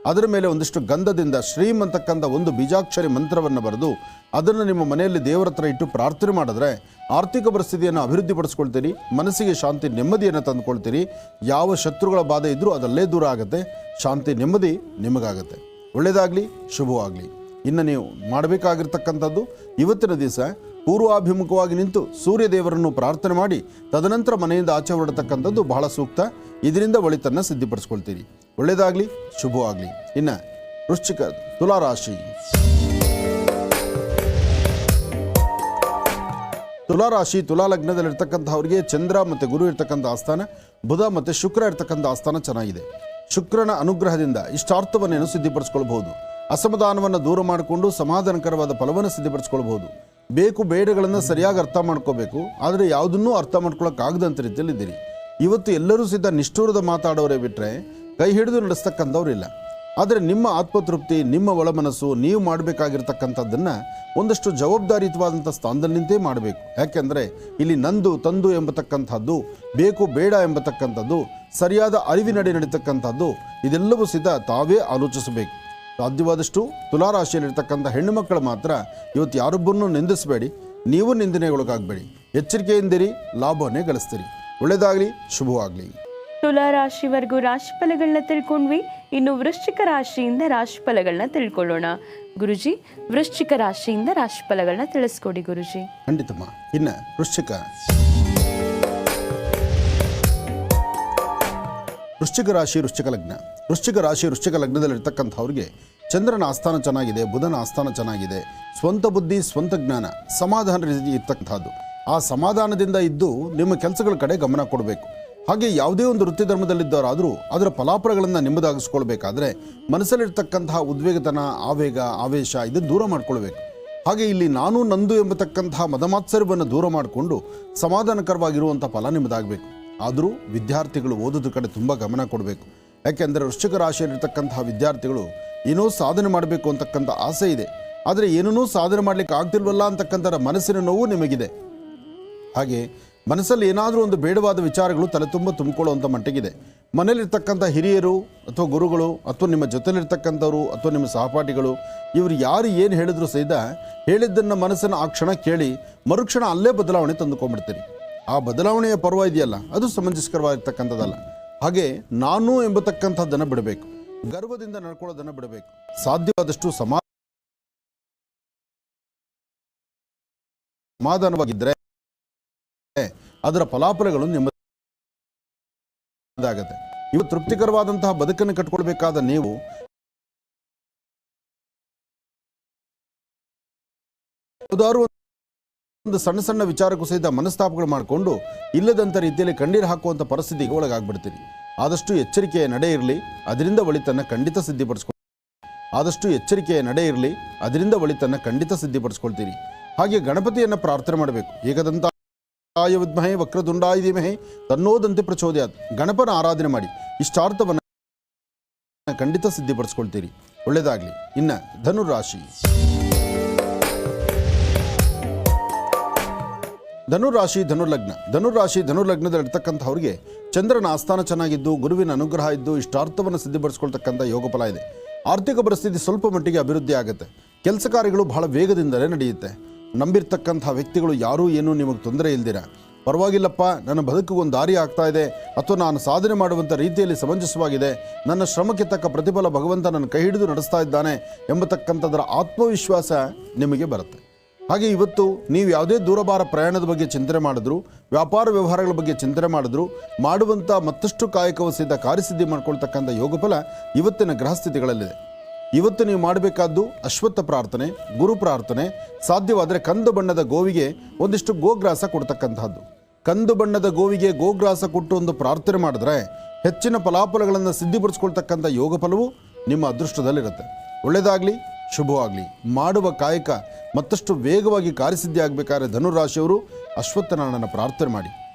ಅದರ ಮೇಲೆ ಒಂದಿಷ್ಟು ಗಂಧದಿಂದ ಶ್ರೀಮ್ ಅಂತಕ್ಕಂಥ ಒಂದು ಬೀಜಾಕ್ಷರಿ ಮಂತ್ರವನ್ನು ಬರೆದು ಅದನ್ನು ನಿಮ್ಮ ಮನೆಯಲ್ಲಿ ದೇವರ ಹತ್ರ ಇಟ್ಟು ಪ್ರಾರ್ಥನೆ ಮಾಡಿದ್ರೆ ಆರ್ಥಿಕ ಪರಿಸ್ಥಿತಿಯನ್ನು ಅಭಿವೃದ್ಧಿಪಡಿಸ್ಕೊಳ್ತೀರಿ. ಮನಸ್ಸಿಗೆ ಶಾಂತಿ ನೆಮ್ಮದಿಯನ್ನು ತಂದುಕೊಳ್ತೀರಿ. ಯಾವ ಶತ್ರುಗಳ ಬಾಧೆ ಇದ್ದರೂ ಅದಲ್ಲೇ ದೂರ ಆಗುತ್ತೆ. ಶಾಂತಿ ನೆಮ್ಮದಿ ನಿಮಗಾಗುತ್ತೆ. ಒಳ್ಳೆಯದಾಗಲಿ, ಶುಭವಾಗಲಿ. ಇನ್ನು ನೀವು ಮಾಡಬೇಕಾಗಿರ್ತಕ್ಕಂಥದ್ದು ಇವತ್ತಿನ ದಿವಸ ಪೂರ್ವಾಭಿಮುಖವಾಗಿ ನಿಂತು ಸೂರ್ಯದೇವರನ್ನು ಪ್ರಾರ್ಥನೆ ಮಾಡಿ ತದನಂತರ ಮನೆಯಿಂದ ಆಚೆ ಹೊರಡತಕ್ಕಂಥದ್ದು ಬಹಳ ಸೂಕ್ತ. ಇದರಿಂದ ಒಳಿತನ್ನು ಸಿದ್ಧಿಪಡಿಸ್ಕೊಳ್ತೀರಿ. ಒಳ್ಳೆಯದಾಗಲಿ, ಶುಭವಾಗಲಿ. ಇನ್ನು ವೃಶ್ಚಿಕ ತುಲಾರಾಶಿ. ತುಲಾರಾಶಿ ತುಲಾ ಲಗ್ನದಲ್ಲಿರ್ತಕ್ಕಂಥವ್ರಿಗೆ ಚಂದ್ರ ಮತ್ತು ಗುರು ಇರ್ತಕ್ಕಂಥ ಆಸ್ಥಾನ, ಬುಧ ಮತ್ತು ಶುಕ್ರ ಇರ್ತಕ್ಕಂಥ ಆಸ್ಥಾನ ಚೆನ್ನಾಗಿದೆ. ಶುಕ್ರನ ಅನುಗ್ರಹದಿಂದ ಇಷ್ಟಾರ್ಥವನ್ನೇನು ಸಿದ್ಧಿಪಡಿಸ್ಕೊಳ್ಬಹುದು. ಅಸಮಾಧಾನವನ್ನು ದೂರ ಮಾಡಿಕೊಂಡು ಸಮಾಧಾನಕರವಾದ ಫಲವನ್ನು ಸಿದ್ಧಿಪಡಿಸ್ಕೊಳ್ಬಹುದು. ಬೇಕು ಬೇಡಗಳನ್ನು ಸರಿಯಾಗಿ ಅರ್ಥ ಮಾಡ್ಕೋಬೇಕು, ಆದರೆ ಯಾವುದನ್ನೂ ಅರ್ಥ ಮಾಡ್ಕೊಳ್ಳೋಕ್ಕಾಗದಂಥ ರೀತಿಯಲ್ಲಿ ಇದ್ದೀರಿ. ಇವತ್ತು ಎಲ್ಲರೂ ನಿಷ್ಠೂರದ ಮಾತಾಡೋರೇ ಬಿಟ್ಟರೆ ಕೈ ಹಿಡಿದು ನಡೆಸ್ತಕ್ಕಂಥವ್ರಿಲ್ಲ. ಆದರೆ ನಿಮ್ಮ ಆತ್ಮತೃಪ್ತಿ, ನಿಮ್ಮ ಒಳಮನಸ್ಸು, ನೀವು ಮಾಡಬೇಕಾಗಿರ್ತಕ್ಕಂಥದ್ದನ್ನು ಒಂದಷ್ಟು ಜವಾಬ್ದಾರಿಯುತವಾದಂಥ ಸ್ಥಾನದಲ್ಲಿ ನಿಂತೇ ಮಾಡಬೇಕು. ಯಾಕೆಂದರೆ ಇಲ್ಲಿ ನಂದು ತಂದು ಎಂಬತಕ್ಕಂಥದ್ದು, ಬೇಕು ಬೇಡ ಎಂಬತಕ್ಕಂಥದ್ದು, ಸರಿಯಾದ ಅರಿವಿನಡಿ ನಡೀತಕ್ಕಂಥದ್ದು, ಇದೆಲ್ಲವೂ ತಾವೇ ಆಲೋಚಿಸಬೇಕು. ಸಾಧ್ಯವಾದಷ್ಟು ತುಲಾರಾಶಿಯಲ್ಲಿರ್ತಕ್ಕಂಥ ಹೆಣ್ಣು ಮಕ್ಕಳು ಮಾತ್ರ ಇವತ್ತು ಯಾರೊಬ್ಬರನ್ನು ನಿಂದಿಸಬೇಡಿ, ನೀವು ನಿಂದನೆಗೊಳಗಾಗಬೇಡಿ. ಎಚ್ಚರಿಕೆಯಿಂದಿರಿ, ಲಾಭವನ್ನೇ ಗಳಿಸ್ತೀರಿ. ಒಳ್ಳೆಯದಾಗಲಿ, ಶುಭವಾಗಲಿ. ತುಲಾ ರಾಶಿವರೆಗೂ ರಾಶಿಫಲಗಳನ್ನ ತಿಳ್ಕೊಂಡ್ವಿ. ಇನ್ನು ವೃಶ್ಚಿಕ ರಾಶಿಯಿಂದ ರಾಶಿಫಲಗಳನ್ನ ತಿಳ್ಕೊಳ್ಳೋಣ. ಗುರುಜಿ, ವೃಶ್ಚಿಕ ರಾಶಿಯಿಂದ ರಾಶಿಫಲಗಳನ್ನ ತಿಳಿಸ್ಕೊಡಿ ಗುರುಜಿ. ಖಂಡಿತಮ್ಮ. ಇನ್ನು ವೃಶ್ಚಿಕ ರಾಶಿ ವೃಶ್ಚಿಕ ಲಗ್ನ. ವೃಶ್ಚಿಕ ರಾಶಿ ವೃಶ್ಚಿಕ ಲಗ್ನದಲ್ಲಿರ್ತಕ್ಕಂಥವ್ರಿಗೆ ಚಂದ್ರನ ಆಸ್ಥಾನ ಚೆನ್ನಾಗಿದೆ, ಬುಧನ ಆಸ್ಥಾನ ಚೆನ್ನಾಗಿದೆ. ಸ್ವಂತ ಬುದ್ಧಿ, ಸ್ವಂತ ಜ್ಞಾನ, ಸಮಾಧಾನ ರೀತಿ ಇರ್ತಕ್ಕಂಥದ್ದು. ಆ ಸಮಾಧಾನದಿಂದ ಇದ್ದು ನಿಮ್ಮ ಕೆಲಸಗಳ ಕಡೆ ಗಮನ ಕೊಡಬೇಕು. ಹಾಗೆ ಯಾವುದೇ ಒಂದು ವೃತ್ತಿ ಧರ್ಮದಲ್ಲಿದ್ದವರಾದರೂ ಅದರ ಫಲಾಫಲಗಳನ್ನು ನಿಮ್ಮದಾಗಿಸ್ಕೊಳ್ಬೇಕಾದ್ರೆ ಮನಸ್ಸಲ್ಲಿರ್ತಕ್ಕಂತಹ ಉದ್ವೇಗತನ, ಆವೇಗ, ಆವೇಶ ಇದನ್ನು ದೂರ ಮಾಡ್ಕೊಳ್ಬೇಕು. ಹಾಗೆ ಇಲ್ಲಿ ನಾನು ನಂದು ಎಂಬತಕ್ಕಂತಹ ಮದಮಾತ್ಸರ್ಯವನ್ನು ದೂರ ಮಾಡಿಕೊಂಡು ಸಮಾಧಾನಕರವಾಗಿರುವಂಥ ಫಲ ನಿಮ್ಮದಾಗಬೇಕು. ಆದರೂ ವಿದ್ಯಾರ್ಥಿಗಳು ಓದೋದ್ರ ಕಡೆ ತುಂಬ ಗಮನ ಕೊಡಬೇಕು. ಯಾಕೆಂದರೆ ವೃಶ್ಚಿಕ ರಾಶಿಯಲ್ಲಿರ್ತಕ್ಕಂತಹ ವಿದ್ಯಾರ್ಥಿಗಳು ಏನೋ ಸಾಧನೆ ಮಾಡಬೇಕು ಅಂತಕ್ಕಂಥ ಆಸೆ ಇದೆ, ಆದರೆ ಏನನ್ನೂ ಸಾಧನೆ ಮಾಡಲಿಕ್ಕೆ ಆಗ್ತಿಲ್ವಲ್ಲ ಅಂತಕ್ಕಂಥ ಮನಸ್ಸಿನ ನೋವು ನಿಮಗಿದೆ. ಹಾಗೆ ಮನಸ್ಸಲ್ಲಿ ಏನಾದರೂ ಒಂದು ಬೇಡವಾದ ವಿಚಾರಗಳು ತಲೆ ತುಂಬ ತುಂಬಿಕೊಳ್ಳುವಂಥ ಮಟ್ಟಿಗಿದೆ. ಮನೇಲಿರ್ತಕ್ಕಂಥ ಹಿರಿಯರು ಅಥವಾ ಗುರುಗಳು ಅಥವಾ ನಿಮ್ಮ ಜೊತೆಲಿರ್ತಕ್ಕಂಥವ್ರು ಅಥವಾ ನಿಮ್ಮ ಸಹಪಾಠಿಗಳು ಇವರು ಯಾರು ಏನು ಹೇಳಿದ್ರು ಸಹಿತ ಹೇಳಿದ್ದನ್ನು ಮನಸ್ಸನ್ನು ಆ ಕ್ಷಣ ಕೇಳಿ ಮರುಕ್ಷಣ ಅಲ್ಲೇ ಬದಲಾವಣೆ ತಂದುಕೊಂಡ್ಬಿಡ್ತೀರಿ. ಆ ಬದಲಾವಣೆಯ ಪರ್ವ ಇದೆಯಲ್ಲ, ಅದು ಸಮಂಜಸಕರವಾಗಿರ್ತಕ್ಕಂಥದ್ದಲ್ಲ. ಹಾಗೆ ನಾನು ಎಂಬತಕ್ಕಂಥದ್ದನ್ನು ಬಿಡಬೇಕು, ಗರ್ವದಿಂದ ನಡ್ಕೊಳ್ಳೋದನ್ನು ಬಿಡಬೇಕು. ಸಾಧ್ಯವಾದಷ್ಟು ಸಮಾಧಾನವಾಗಿದ್ದರೆ ಅದರ ಫಲಾಫಲಗಳು ನಿಮ್ಮದಾಗತ್ತೆ. ಇವು ತೃಪ್ತಿಕರವಾದಂತಹ ಬದುಕನ್ನು ಕಟ್ಕೊಳ್ಬೇಕಾದ ನೀವು ಯಾವುದಾದ್ರು ಒಂದು ಸಣ್ಣ ಸಣ್ಣ ವಿಚಾರಕ್ಕೂ ಸಹಿತ ಮನಸ್ತಾಪಗಳು ಮಾಡಿಕೊಂಡು ಇಲ್ಲದಂಥ ರೀತಿಯಲ್ಲಿ ಕಣ್ಣೀರು ಹಾಕುವಂಥ ಪರಿಸ್ಥಿತಿಗೆ ಒಳಗಾಗ್ಬಿಡ್ತೀರಿ. ಆದಷ್ಟು ಎಚ್ಚರಿಕೆಯ ನಡೆ ಇರಲಿ, ಅದರಿಂದ ಒಳಿತನ್ನು ಖಂಡಿತ ಸಿದ್ಧಿಪಡಿಸ್ಕೊಳ್ತೀರಿ. ಹಾಗೆ ಗಣಪತಿಯನ್ನು ಪ್ರಾರ್ಥನೆ ಮಾಡಬೇಕು. ಏಕದಂತಾಯ ವಿದ್ಮಹೇ ವಕ್ರತುಂಡಾಯ ಧೀಮಹಿ ತನ್ನೋದಂತೆ ಪ್ರಚೋದಯಾತ್. ಗಣಪನ ಆರಾಧನೆ ಮಾಡಿ ಇಷ್ಟಾರ್ಥವನ್ನು ಖಂಡಿತ ಸಿದ್ಧಿಪಡಿಸ್ಕೊಳ್ತೀರಿ. ಒಳ್ಳೆಯದಾಗಲಿ. ಇನ್ನು ಧನುರಾಶಿ ಧನುರ್ಲಗ್ನದಲ್ಲಿರ್ತಕ್ಕಂಥವ್ರಿಗೆ ಚಂದ್ರನ ಆಸ್ಥಾನ ಚೆನ್ನಾಗಿದ್ದು, ಗುರುವಿನ ಅನುಗ್ರಹ ಇದ್ದು, ಇಷ್ಟಾರ್ಥವನ್ನು ಸಿದ್ಧಿಪಡಿಸ್ಕೊಳ್ತಕ್ಕಂಥ ಯೋಗ ಫಲ ಇದೆ. ಆರ್ಥಿಕ ಪರಿಸ್ಥಿತಿ ಸ್ವಲ್ಪ ಮಟ್ಟಿಗೆ ಅಭಿವೃದ್ಧಿ ಆಗುತ್ತೆ. ಕೆಲಸ ಕಾರ್ಯಗಳು ಬಹಳ ವೇಗದಿಂದಲೇ ನಡೆಯುತ್ತೆ. ನಂಬಿರ್ತಕ್ಕಂಥ ವ್ಯಕ್ತಿಗಳು ಯಾರೂ ಏನೂ ನಿಮಗೆ ತೊಂದರೆ ಇಲ್ದಿರ, ಪರವಾಗಿಲ್ಲಪ್ಪ, ನನ್ನ ಬದುಕಿಗೊಂದು ದಾರಿ ಆಗ್ತಾ ಇದೆ, ಅಥವಾ ನಾನು ಸಾಧನೆ ಮಾಡುವಂಥ ರೀತಿಯಲ್ಲಿ ಸಮಂಜಸವಾಗಿದೆ, ನನ್ನ ಶ್ರಮಕ್ಕೆ ತಕ್ಕ ಪ್ರತಿಫಲ ಭಗವಂತ ನನ್ನ ಕೈ ಹಿಡಿದು ನಡೆಸ್ತಾ ಇದ್ದಾನೆ ಎಂಬತಕ್ಕಂಥದ್ದರ ಆತ್ಮವಿಶ್ವಾಸ ನಿಮಗೆ ಬರುತ್ತೆ. ಹಾಗೆ ಇವತ್ತು ನೀವು ಯಾವುದೇ ದೂರಭಾರ ಪ್ರಯಾಣದ ಬಗ್ಗೆ ಚಿಂತನೆ ಮಾಡಿದ್ರು, ವ್ಯಾಪಾರ ವ್ಯವಹಾರಗಳ ಬಗ್ಗೆ ಚಿಂತನೆ ಮಾಡಿದ್ರು, ಮಾಡುವಂಥ ಮತ್ತಷ್ಟು ಕಾಯಕವು ಸಿದ್ಧ ಕಾರ್ಯಸಿದ್ಧಿ ಮಾಡ್ಕೊಳ್ತಕ್ಕಂಥ ಯೋಗಫಲ ಇವತ್ತಿನ ಗ್ರಹಸ್ಥಿತಿಗಳಲ್ಲಿದೆ. ಇವತ್ತು ನೀವು ಮಾಡಬೇಕಾದ್ದು ಅಶ್ವತ್ಥ ಪ್ರಾರ್ಥನೆ, ಗುರು ಪ್ರಾರ್ಥನೆ, ಸಾಧ್ಯವಾದರೆ ಕಂದು ಬಣ್ಣದ ಗೋವಿಗೆ ಒಂದಿಷ್ಟು ಗೋಗ್ರಾಸ ಕೊಡ್ತಕ್ಕಂಥದ್ದು. ಕಂದು ಬಣ್ಣದ ಗೋವಿಗೆ ಗೋಗ್ರಾಸ ಕೊಟ್ಟು ಒಂದು ಪ್ರಾರ್ಥನೆ ಮಾಡಿದ್ರೆ ಹೆಚ್ಚಿನ ಫಲಾಫಲಗಳನ್ನು ಸಿದ್ಧಿಪಡಿಸ್ಕೊಳ್ತಕ್ಕಂಥ ಯೋಗ ಫಲವು ನಿಮ್ಮ ಅದೃಷ್ಟದಲ್ಲಿರುತ್ತೆ. ಒಳ್ಳೆಯದಾಗಲಿ, ಶುಭವಾಗಲಿ. ಮಾಡುವ ಕಾಯಕ ಮತ್ತಷ್ಟು ವೇಗವಾಗಿ ಕಾರ್ಯಸಿದ್ಧಿ ಆಗಬೇಕಾದ್ರೆ ಧನುರಾಶಿಯವರು ಅಶ್ವತ್ಥನಾರಾಯಣನ ಪ್ರಾರ್ಥನೆ ಮಾಡಿ.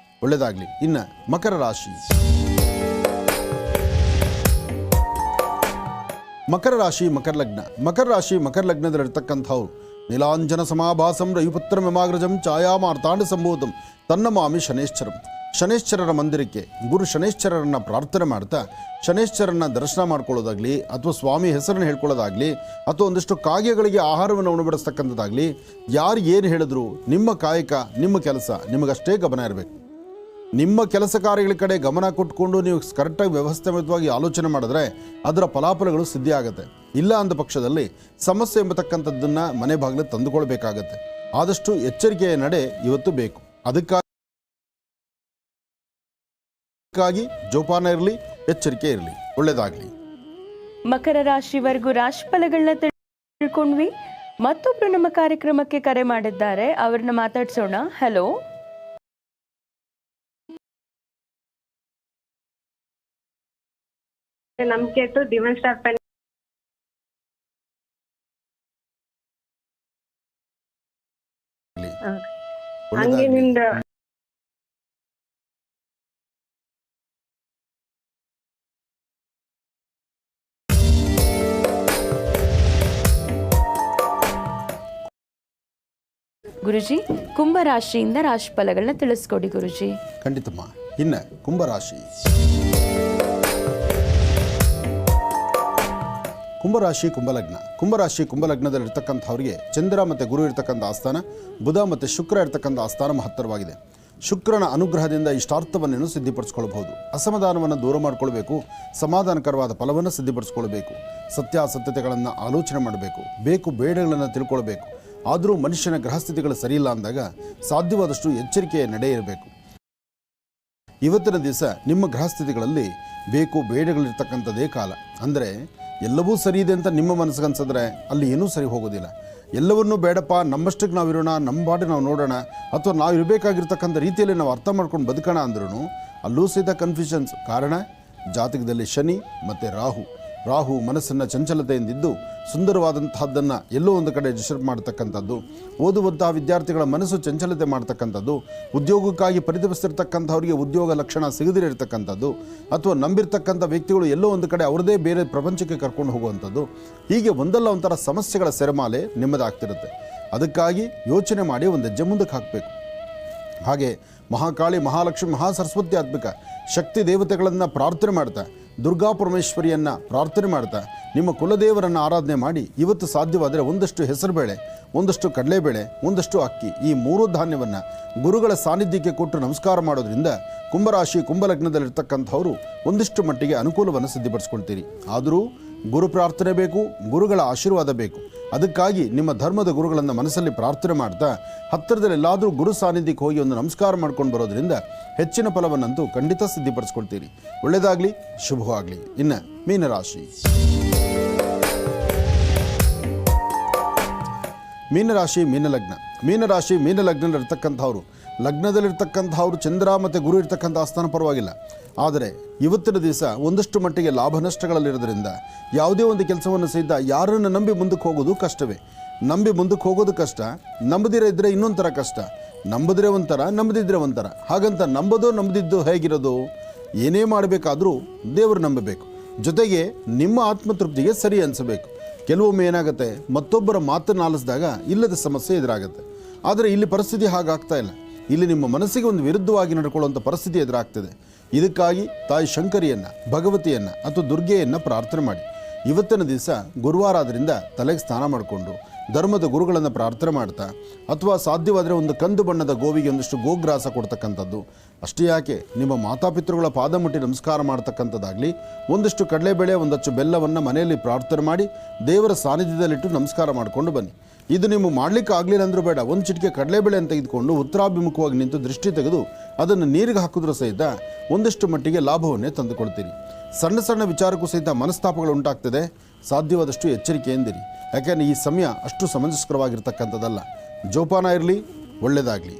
ಒಳ್ಳೆಯದಾಗಲಿ. ಇನ್ನು ಮಕರ ರಾಶಿ ಮಕರ ಲಗ್ನದಲ್ಲಿರ್ತಕ್ಕಂಥವ್ರು ನೀಲಾಂಜನ ಸಮಾಭಾಸಂ ರವಿಪುತ್ರ ಮಿಮಾಗ್ರಜಂ ಛಾಯಾಮಾರ್ತಾಂಡ ಸಂಭೂತಂ ತನ್ನಮಾಮಿ ಶನೇಶ್ವರರ ಮಂದಿರಕ್ಕೆ ಗುರು ಶನೇಶ್ವರರನ್ನು ಪ್ರಾರ್ಥನೆ ಮಾಡ್ತಾ ಶನೇಶ್ವರನ ದರ್ಶನ ಮಾಡ್ಕೊಳ್ಳೋದಾಗಲಿ, ಅಥವಾ ಸ್ವಾಮಿ ಹೆಸರನ್ನು ಹೇಳ್ಕೊಳ್ಳೋದಾಗಲಿ, ಅಥವಾ ಒಂದಿಷ್ಟು ಕಾಗೆಗಳಿಗೆ ಆಹಾರವನ್ನು ಉಣಬಡಿಸ್ತಕ್ಕಂಥದ್ದಾಗಲಿ, ಯಾರು ಏನು ಹೇಳಿದ್ರು ನಿಮ್ಮ ಕಾಯಕ, ನಿಮ್ಮ ಕೆಲಸ ನಿಮಗಷ್ಟೇ ಗಮನ ಇರಬೇಕು. ನಿಮ್ಮ ಕೆಲಸ ಕಾರ್ಯಗಳ ಕಡೆ ಗಮನ ಕೊಟ್ಕೊಂಡು ನೀವು ಕರೆಕ್ಟಾಗಿ ವ್ಯವಸ್ಥಿತವಾಗಿ ಆಲೋಚನೆ ಮಾಡಿದ್ರೆ ಅದರ ಫಲಾಫಲಗಳು ಸಿದ್ಧಿ ಆಗುತ್ತೆ. ಇಲ್ಲ ಅಂದ ಪಕ್ಷದಲ್ಲಿ ಸಮಸ್ಯೆ ಎಂಬತಕ್ಕಂಥದ್ದನ್ನು ಮನೆ ಬಾಗಿಲು ತಂದುಕೊಳ್ಬೇಕಾಗತ್ತೆ. ಆದಷ್ಟು ಎಚ್ಚರಿಕೆಯ ನಡೆ ಇವತ್ತು ಬೇಕು. ಅದಕ್ಕಾಗಿ ಜೋಪಾನ ಇರಲಿ, ಎಚ್ಚರಿಕೆ ಇರಲಿ. ಒಳ್ಳೆಯದಾಗಲಿ. ಮಕರ ರಾಶಿವರೆಗೂ ರಾಶಿಫಲಗಳನ್ನ ತಿಳ್ಕೊಂಡ್ವಿ. ಮತ್ತೊಬ್ರು ನಮ್ಮ ಕಾರ್ಯಕ್ರಮಕ್ಕೆ ಕರೆ ಮಾಡಿದ್ದಾರೆ, ಅವ್ರನ್ನ ಮಾತಾಡ್ಸೋಣ. ಹಲೋ, ನಂಬಿಕೆ ಟು ಡಿವೈನ್ ಸ್ಟಾರ್ ಪೆನ್. ಹಂಗೆ ನಿಂದ ಗುರುಜಿ, ಕುಂಭರಾಶಿಯಿಂದ ರಾಶಿ ಫಲಗಳನ್ನ ತಿಳಿಸ್ಕೊಡಿ ಗುರುಜಿ. ಖಂಡಿತಮ್ಮ. ಇನ್ನು ಕುಂಭರಾಶಿ. ಕುಂಭರಾಶಿ ಕುಂಭಲಗ್ನ. ಕುಂಭರಾಶಿ ಕುಂಭಲಗ್ನದಲ್ಲಿರ್ತಕ್ಕಂಥವ್ರಿಗೆ ಚಂದ್ರ ಮತ್ತು ಗುರು ಇರ್ತಕ್ಕಂಥ ಆಸ್ಥಾನ, ಬುಧ ಮತ್ತು ಶುಕ್ರ ಇರ್ತಕ್ಕಂಥ ಆಸ್ಥಾನ ಮಹತ್ತರವಾಗಿದೆ. ಶುಕ್ರನ ಅನುಗ್ರಹದಿಂದ ಇಷ್ಟಾರ್ಥವನ್ನು ಸಿದ್ಧಿಪಡಿಸ್ಕೊಳ್ಬಹುದು. ಅಸಮಾಧಾನವನ್ನು ದೂರ ಮಾಡಿಕೊಳ್ಬೇಕು, ಸಮಾಧಾನಕರವಾದ ಫಲವನ್ನು ಸಿದ್ಧಿಪಡಿಸ್ಕೊಳ್ಬೇಕು. ಸತ್ಯಾಸತ್ಯತೆಗಳನ್ನು ಆಲೋಚನೆ ಮಾಡಬೇಕು, ಬೇಕು ಬೇಡಗಳನ್ನು ತಿಳ್ಕೊಳ್ಬೇಕು. ಆದರೂ ಮನುಷ್ಯನ ಗ್ರಹಸ್ಥಿತಿಗಳು ಸರಿಯಿಲ್ಲ ಅಂದಾಗ ಸಾಧ್ಯವಾದಷ್ಟು ಎಚ್ಚರಿಕೆಯ ನಡೆ ಇರಬೇಕು. ಇವತ್ತಿನ ದಿವಸ ನಿಮ್ಮ ಗ್ರಹಸ್ಥಿತಿಗಳಲ್ಲಿ ಬೇಕು ಬೇಡಗಳಿರ್ತಕ್ಕಂಥದ್ದೇ ಕಾಲ. ಅಂದರೆ ಎಲ್ಲವೂ ಸರಿ ಇದೆ ಅಂತ ನಿಮ್ಮ ಮನಸ್ಸಿಗೆ ಅನ್ಸಿದ್ರೆ ಅಲ್ಲಿ ಏನೂ ಸರಿ ಹೋಗೋದಿಲ್ಲ. ಎಲ್ಲವನ್ನೂ ಬೇಡಪ್ಪ, ನಮ್ಮಷ್ಟಕ್ಕೆ ನಾವಿರೋಣ, ನಮ್ಮ ಬಾಡಿ ನಾವು ನೋಡೋಣ, ಅಥವಾ ನಾವು ಇರಬೇಕಾಗಿರ್ತಕ್ಕಂಥ ರೀತಿಯಲ್ಲಿ ನಾವು ಅರ್ಥ ಮಾಡ್ಕೊಂಡು ಬದುಕೋಣ ಅಂದ್ರೂ ಅಲ್ಲೂ ಸಹಿತ ಕನ್ಫ್ಯೂಷನ್ಸ್. ಕಾರಣ ಜಾತಕದಲ್ಲಿ ಶನಿ ಮತ್ತು ರಾಹು ಮನಸ್ಸನ್ನು ಚಂಚಲತೆಯಿಂದಿದ್ದು ಸುಂದರವಾದಂತಹದ್ದನ್ನು ಎಲ್ಲೋ ಒಂದು ಕಡೆ ಡಿಸ್ಟರ್ಬ್ ಮಾಡ್ತಕ್ಕಂಥದ್ದು, ಓದುವಂತಹ ವಿದ್ಯಾರ್ಥಿಗಳ ಮನಸ್ಸು ಚಂಚಲತೆ ಮಾಡ್ತಕ್ಕಂಥದ್ದು, ಉದ್ಯೋಗಕ್ಕಾಗಿ ಪರಿತಪಿಸ್ತಿರ್ತಕ್ಕಂಥವ್ರಿಗೆ ಉದ್ಯೋಗ ಲಕ್ಷಣ ಸಿಗದಿರತಕ್ಕಂಥದ್ದು, ಅಥವಾ ನಂಬಿರ್ತಕ್ಕಂಥ ವ್ಯಕ್ತಿಗಳು ಎಲ್ಲೋ ಒಂದು ಕಡೆ ಅವ್ರದ್ದೇ ಬೇರೆ ಪ್ರಪಂಚಕ್ಕೆ ಕರ್ಕೊಂಡು ಹೋಗುವಂಥದ್ದು. ಹೀಗೆ ಒಂದಲ್ಲ ಒಂಥರ ಸಮಸ್ಯೆಗಳ ಸೆರೆಮಾಲೆ ನಿಮ್ಮದಾಗ್ತಿರುತ್ತೆ. ಅದಕ್ಕಾಗಿ ಯೋಚನೆ ಮಾಡಿ ಒಂದು ಹೆಜ್ಜೆ ಮುಂದಕ್ಕೆ ಹಾಕಬೇಕು. ಹಾಗೆ ಮಹಾಕಾಳಿ, ಮಹಾಲಕ್ಷ್ಮಿ, ಮಹಾಸರಸ್ವತ್ಯಾತ್ಮಿಕ ಶಕ್ತಿ ದೇವತೆಗಳನ್ನು ಪ್ರಾರ್ಥನೆ ಮಾಡ್ತಾ, ದುರ್ಗಾ ಪರಮೇಶ್ವರಿಯನ್ನು ಪ್ರಾರ್ಥನೆ ಮಾಡ್ತಾ, ನಿಮ್ಮ ಕುಲದೇವರನ್ನು ಆರಾಧನೆ ಮಾಡಿ ಇವತ್ತು ಸಾಧ್ಯವಾದರೆ ಒಂದಷ್ಟು ಹೆಸರುಬೇಳೆ, ಒಂದಷ್ಟು ಕಡಲೆಬೇಳೆ, ಒಂದಷ್ಟು ಅಕ್ಕಿ, ಈ 3 ಧಾನ್ಯವನ್ನು ಗುರುಗಳ ಸಾನ್ನಿಧ್ಯಕ್ಕೆ ಕೊಟ್ಟು ನಮಸ್ಕಾರ ಮಾಡೋದ್ರಿಂದ ಕುಂಭರಾಶಿ ಕುಂಭಲಗ್ನದಲ್ಲಿರ್ತಕ್ಕಂಥವರು ಒಂದಿಷ್ಟು ಮಟ್ಟಿಗೆ ಅನುಕೂಲವನ್ನು ಸಿದ್ಧಪಡಿಸ್ಕೊಳ್ತೀರಿ. ಆದರೂ ಗುರು ಪ್ರಾರ್ಥನೆ ಬೇಕು, ಗುರುಗಳ ಆಶೀರ್ವಾದ ಬೇಕು. ಅದಕ್ಕಾಗಿ ನಿಮ್ಮ ಧರ್ಮದ ಗುರುಗಳನ್ನು ಮನಸ್ಸಲ್ಲಿ ಪ್ರಾರ್ಥನೆ ಮಾಡ್ತಾ ಹತ್ತಿರದಲ್ಲಿ ಎಲ್ಲಾದರೂ ಗುರು ಸಾನ್ನಿಧ್ಯಕ್ಕೆ ಹೋಗಿ ಒಂದು ನಮಸ್ಕಾರ ಮಾಡ್ಕೊಂಡು ಬರೋದ್ರಿಂದ ಹೆಚ್ಚಿನ ಫಲವನ್ನಂತೂ ಖಂಡಿತ ಸಿದ್ಧಿಪಡಿಸ್ಕೊಳ್ತೀರಿ. ಒಳ್ಳೆಯದಾಗಲಿ, ಶುಭವಾಗಲಿ. ಇನ್ನು ಮೀನರಾಶಿ. ಮೀನರಾಶಿ ಮೀನಲಗ್ನದಲ್ಲಿರ್ತಕ್ಕಂಥವ್ರು, ಲಗ್ನದಲ್ಲಿರ್ತಕ್ಕಂಥವ್ರು ಚಂದ್ರ ಮತ್ತು ಗುರು ಇರ್ತಕ್ಕಂಥ ಆಸ್ಥಾನ ಪರವಾಗಿಲ್ಲ. ಆದರೆ ಇವತ್ತಿನ ದಿವಸ ಒಂದಷ್ಟು ಮಟ್ಟಿಗೆ ಲಾಭ ನಷ್ಟಗಳಲ್ಲಿರೋದ್ರಿಂದ ಯಾವುದೇ ಒಂದು ಕೆಲಸವನ್ನು ಸಹಿತ ಯಾರನ್ನು ನಂಬಿ ಮುಂದಕ್ಕೆ ಹೋಗೋದು ಕಷ್ಟವೇ. ನಂಬಿ ಮುಂದಕ್ಕೆ ಹೋಗೋದು ಕಷ್ಟ, ನಂಬದಿರೇ ಇದ್ದರೆ ಇನ್ನೊಂಥರ ಕಷ್ಟ. ನಂಬದಿದ್ರೆ ಒಂಥರ, ನಂಬದಿದ್ರೆ ಒಂಥರ. ಹಾಗಂತ ನಂಬದಿದ್ದು ಹೇಗಿರೋದು? ಏನೇ ಮಾಡಬೇಕಾದ್ರೂ ದೇವರು ನಂಬಬೇಕು, ಜೊತೆಗೆ ನಿಮ್ಮ ಆತ್ಮತೃಪ್ತಿಗೆ ಸರಿ ಅನಿಸಬೇಕು. ಕೆಲವೊಮ್ಮೆ ಏನಾಗುತ್ತೆ, ಮತ್ತೊಬ್ಬರ ಮಾತನ್ನು ಆಲಿಸಿದಾಗ ಇಲ್ಲದ ಸಮಸ್ಯೆ ಎದುರಾಗುತ್ತೆ. ಆದರೆ ಇಲ್ಲಿ ಪರಿಸ್ಥಿತಿ ಹಾಗಾಗ್ತಾ ಇಲ್ಲ. ಇಲ್ಲಿ ನಿಮ್ಮ ಮನಸ್ಸಿಗೆ ಒಂದು ವಿರುದ್ಧವಾಗಿ ನಡ್ಕೊಳ್ಳುವಂಥ ಪರಿಸ್ಥಿತಿ ಎದುರಾಗ್ತದೆ. ಇದಕ್ಕಾಗಿ ತಾಯಿ ಶಂಕರಿಯನ್ನು, ಭಗವತಿಯನ್ನು ಅಥವಾ ದುರ್ಗೆಯನ್ನು ಪ್ರಾರ್ಥನೆ ಮಾಡಿ. ಇವತ್ತಿನ ದಿವಸ ಗುರುವಾರ ಆದ್ದರಿಂದ ತಲೆಗೆ ಸ್ನಾನ ಮಾಡಿಕೊಂಡು ಧರ್ಮದ ಗುರುಗಳನ್ನು ಪ್ರಾರ್ಥನೆ ಮಾಡ್ತಾ, ಅಥವಾ ಸಾಧ್ಯವಾದರೆ ಒಂದು ಕಂದು ಬಣ್ಣದ ಗೋವಿಗೆ ಒಂದಷ್ಟು ಗೋಗ್ರಾಸ ಕೊಡ್ತಕ್ಕಂಥದ್ದು. ಅಷ್ಟೇ ಯಾಕೆ, ನಿಮ್ಮ ಮಾತಾಪಿತೃಗಳ ಪಾದ ಮುಟ್ಟಿ ನಮಸ್ಕಾರ ಮಾಡ್ತಕ್ಕಂಥದ್ದಾಗಲಿ, ಒಂದಷ್ಟು ಕಡಲೆಬೇಳೆ, ಒಂದಷ್ಟು ಬೆಲ್ಲವನ್ನು ಮನೆಯಲ್ಲಿ ಪ್ರಾರ್ಥನೆ ಮಾಡಿ ದೇವರ ಸಾನ್ನಿಧ್ಯದಲ್ಲಿಟ್ಟು ನಮಸ್ಕಾರ ಮಾಡಿಕೊಂಡು ಬನ್ನಿ. ಇದು ನೀವು ಮಾಡಲಿಕ್ಕೆ ಆಗಲಿಲ್ಲ ಅಂದರೂ ಬೇಡ, ಒಂದು ಚಿಟಿಕೆ ಕಡಲೆಬೇಳೆಯನ್ನು ತೆಗೆದುಕೊಂಡು ಉತ್ತರಾಭಿಮುಖವಾಗಿ ನಿಂತು ದೃಷ್ಟಿ ತೆಗೆದು ಅದನ್ನು ನೀರಿಗೆ ಹಾಕಿದ್ರೂ ಸಹಿತ ಒಂದಷ್ಟು ಮಟ್ಟಿಗೆ ಲಾಭವನ್ನೇ ತಂದುಕೊಳ್ತೀರಿ. ಸಣ್ಣ ಸಣ್ಣ ವಿಚಾರಕ್ಕೂ ಸಹಿತ ಮನಸ್ತಾಪಗಳು ಉಂಟಾಗ್ತದೆ. ಸಾಧ್ಯವಾದಷ್ಟು ಎಚ್ಚರಿಕೆಯಿಂದಿರಿ, ಯಾಕೆಂದರೆ ಈ ಸಮಯ ಅಷ್ಟು ಸಮಂಜಸ್ಕರವಾಗಿರ್ತಕ್ಕಂಥದ್ದಲ್ಲ. ಜೋಪಾನ ಇರಲಿ. ಒಳ್ಳೆಯದಾಗಲಿ.